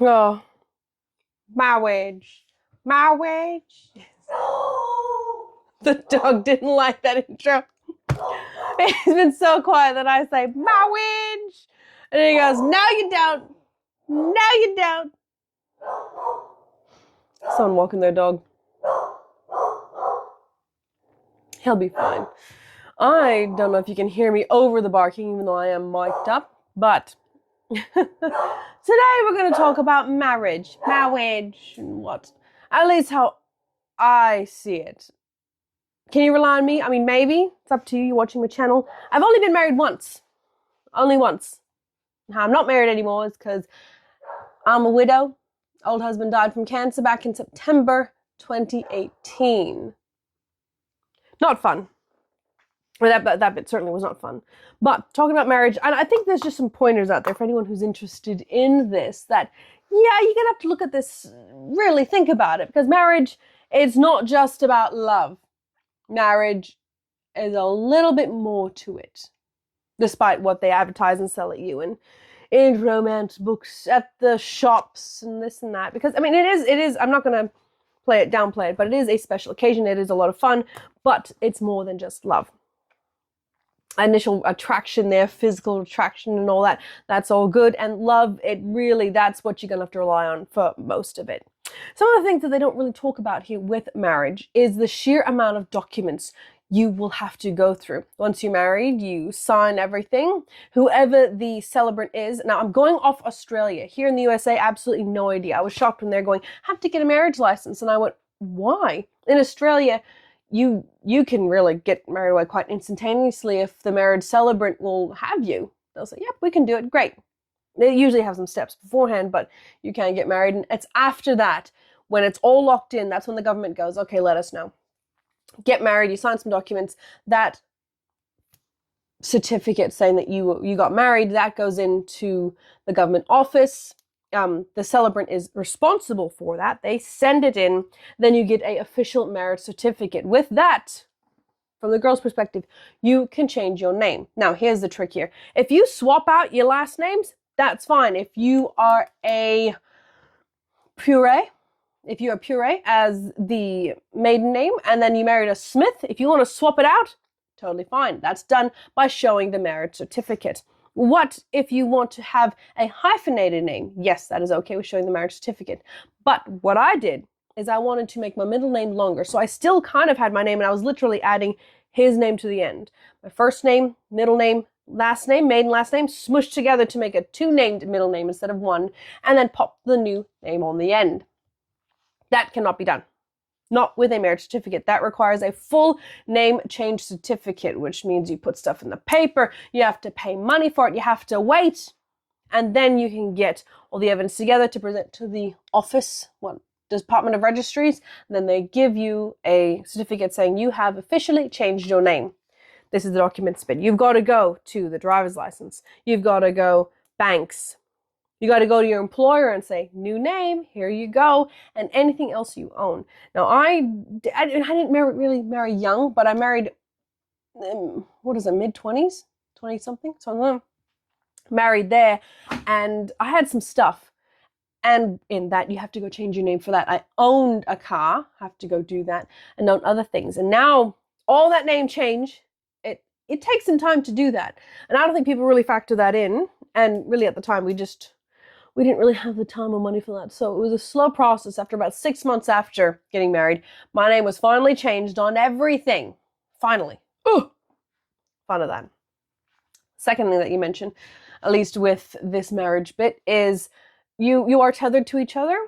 Oh, marriage. Marriage. The dog didn't like that intro. He's been so quiet that I say, marriage. And he goes, no, you don't. No, you don't. Someone walking their dog. He'll be fine. I don't know if you can hear me over the barking, even though I am mic'd up, but today we're going to talk about marriage. Marriage and what? At least how I see it. Can you rely on me? I mean, maybe. It's up to you. You're watching my channel. I've only been married once. Only once. Now, I'm not married anymore. It's because I'm a widow. Old husband died from cancer back in September 2018. Not fun. That bit certainly was not fun. But talking about marriage, and I think there's just some pointers out there for anyone who's interested in this that, yeah, you're going to have to look at this, really think about it, because marriage is not just about love. Marriage is a little bit more to it, despite what they advertise and sell at you and in romance books at the shops and this and that. Because, I mean, it is, I'm not going to downplay it, but it is a special occasion. It is a lot of fun, but it's more than just love. Initial attraction there, physical attraction and all that, that's all good. And love, it really, that's what you're going to have to rely on for most of it. Some of the things that they don't really talk about here with marriage is the sheer amount of documents you will have to go through. Once you're married, you sign everything. Whoever the celebrant is. Now, I'm going off Australia. Here in the USA, absolutely no idea. I was shocked when they're going, have to get a marriage license. And I went, why? In Australia, you can really get married away quite instantaneously if the marriage celebrant will have you. They'll say, yep, we can do it. Great. They usually have some steps beforehand, but you can get married. And it's after that, when it's all locked in, that's when the government goes, okay, let us know. Get married, you sign some documents, that certificate saying that you got married, that goes into the government office. The celebrant is responsible for that. They send it in, then you get an official marriage certificate. With that, from the girl's perspective, you can change your name. Now, here's the trick here. If you swap out your last names, that's fine. If you are a Puree as the maiden name, and then you married a Smith, if you want to swap it out, totally fine. That's done by showing the marriage certificate. What if you want to have a hyphenated name? Yes, that is okay with showing the marriage certificate. But what I did is I wanted to make my middle name longer. So I still kind of had my name, and I was literally adding his name to the end. My first name, middle name, last name, maiden last name, smushed together to make a two-named middle name instead of one, and then pop the new name on the end. That cannot be done. Not with a marriage certificate. That requires a full name change certificate, which means you put stuff in the paper, you have to pay money for it, you have to wait, and then you can get all the evidence together to present to the office, Department of Registries, and then they give you a certificate saying you have officially changed your name. This is the document bit. You've got to go to the driver's license. You've got to go banks. You got to go to your employer and say, new name, here you go, and anything else you own. Now, I didn't really marry young, but I married, mid-20s? 20-something? So I'm married there, and I had some stuff. And in that, you have to go change your name for that. I owned a car, have to go do that, and own other things. And now, all that name change, it takes some time to do that. And I don't think people really factor that in. And really at the time, we didn't really have the time or money for that. So it was a slow process. After about 6 months after getting married, my name was finally changed on everything. Finally. Ooh, fun of that. Second thing that you mentioned, at least with this marriage bit, is you are tethered to each other,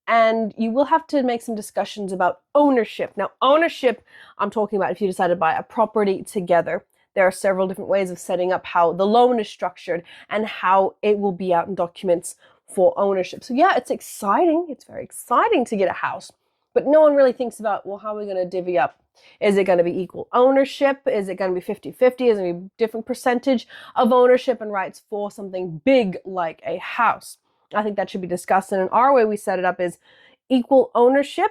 and you will have to make some discussions about ownership. Now, ownership, I'm talking about if you decide to buy a property together. There are several different ways of setting up how the loan is structured and how it will be out in documents for ownership. So yeah, it's exciting. It's very exciting to get a house, but no one really thinks about, well, how are we going to divvy up? Is it going to be equal ownership? Is it going to be 50-50? Is it going to be a different percentage of ownership and rights for something big like a house? I think that should be discussed. And in our way we set it up is equal ownership,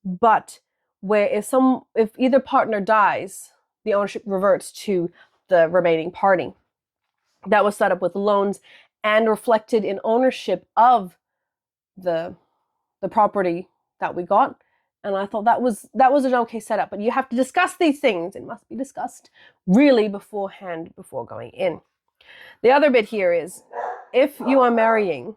but where if either partner dies, the ownership reverts to the remaining party. That was set up with loans and reflected in ownership of the property that we got. And I thought that was an okay setup. But you have to discuss these things. It must be discussed really beforehand before going in. The other bit here is, if you are marrying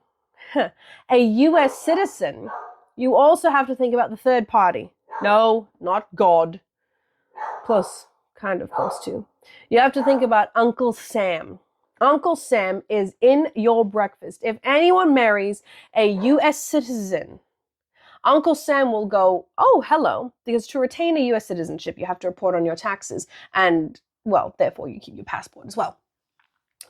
a US citizen, you also have to think about the third party. No, not God. Close, kind of close to. You have to think about Uncle Sam. Uncle Sam is in your breakfast. If anyone marries a US citizen, Uncle Sam will go, oh, hello, because to retain a US citizenship, you have to report on your taxes and, well, therefore you keep your passport as well.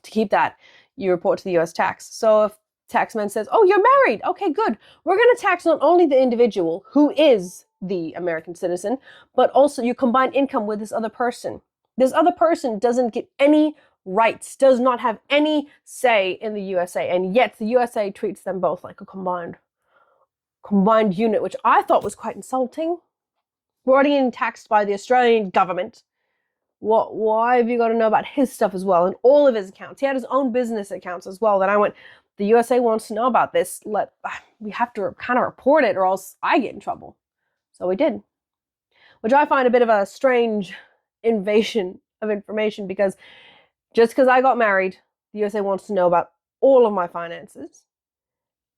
To keep that, you report to the US tax. So if taxman says, oh, you're married, okay, good. We're going to tax not only the individual who is the American citizen, but also your combined income with this other person. This other person doesn't get any rights, does not have any say in the USA, and yet the USA treats them both like a combined unit, which I thought was quite insulting. We're already getting taxed by the Australian government. Why have you got to know about his stuff as well and all of his accounts? He had his own business accounts as well. Then I went, the USA wants to know about this. We have to kind of report it or else I get in trouble. So we did, which I find a bit of a strange invasion of information, because just because I got married, the USA wants to know about all of my finances.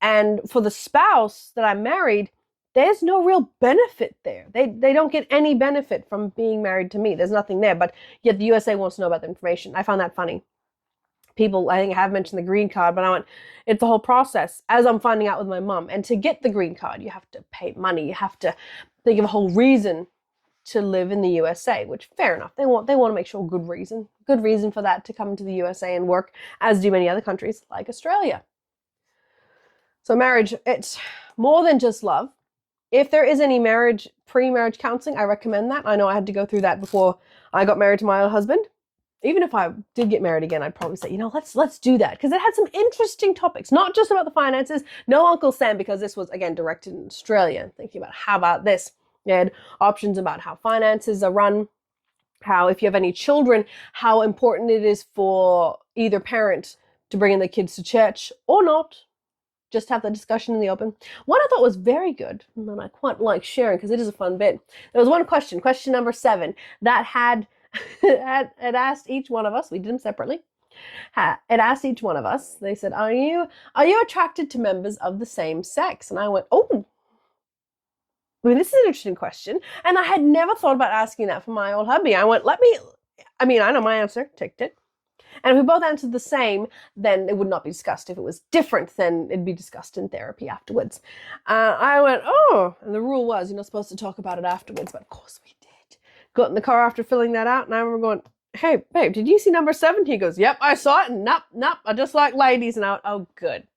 And for the spouse that I married, there's no real benefit there. They don't get any benefit from being married to me. There's nothing there, but yet the USA wants to know about the information. I found that funny. People, I think, have mentioned the green card, but I went, it's the whole process, as I'm finding out with my mom. And to get the green card, you have to pay money. You have to think of a whole reason to live in the USA, which, fair enough. They want to make sure good reason for that to come to the USA and work, as do many other countries like Australia. So marriage, it's more than just love. If there is any pre-marriage counseling, I recommend that. I know I had to go through that before I got married to my husband. Even if I did get married again, I'd probably say, let's do that, because it had some interesting topics, not just about the finances. No Uncle Sam, because this was, again, directed in Australia. Thinking about, how about this? They had options about how finances are run, how, if you have any children, how important it is for either parent to bring in the kids to church or not. Just have the discussion in the open. One I thought was very good, and I quite like sharing because it is a fun bit. There was one question number 7, that had asked each one of us. We did them separately. It asked each one of us. They said, "Are you attracted to members of the same sex?" And I went, "Oh, this is an interesting question." And I had never thought about asking that for my old hubby. I went, I know my answer. Ticked it. And if we both answered the same, then it would not be discussed. If it was different, then it'd be discussed in therapy afterwards. I went, oh, and the rule was you're not supposed to talk about it afterwards, but of course we did. Got in the car after filling that out, and I remember going, hey, babe, did you see number 7? He goes, yep, I saw it, and nope, I just like ladies. And I went, oh, good.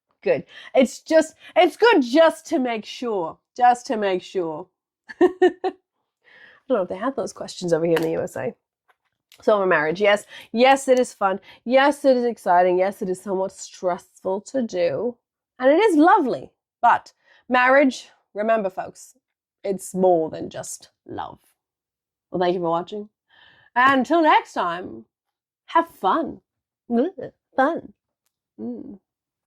It's good just to make sure. I don't know if they had those questions over here in the USA. So a marriage, yes, it is fun. Yes, it is exciting. Yes, it is somewhat stressful to do. And it is lovely. But marriage, remember, folks, it's more than just love. Well, thank you for watching. And until next time, have fun. Fun.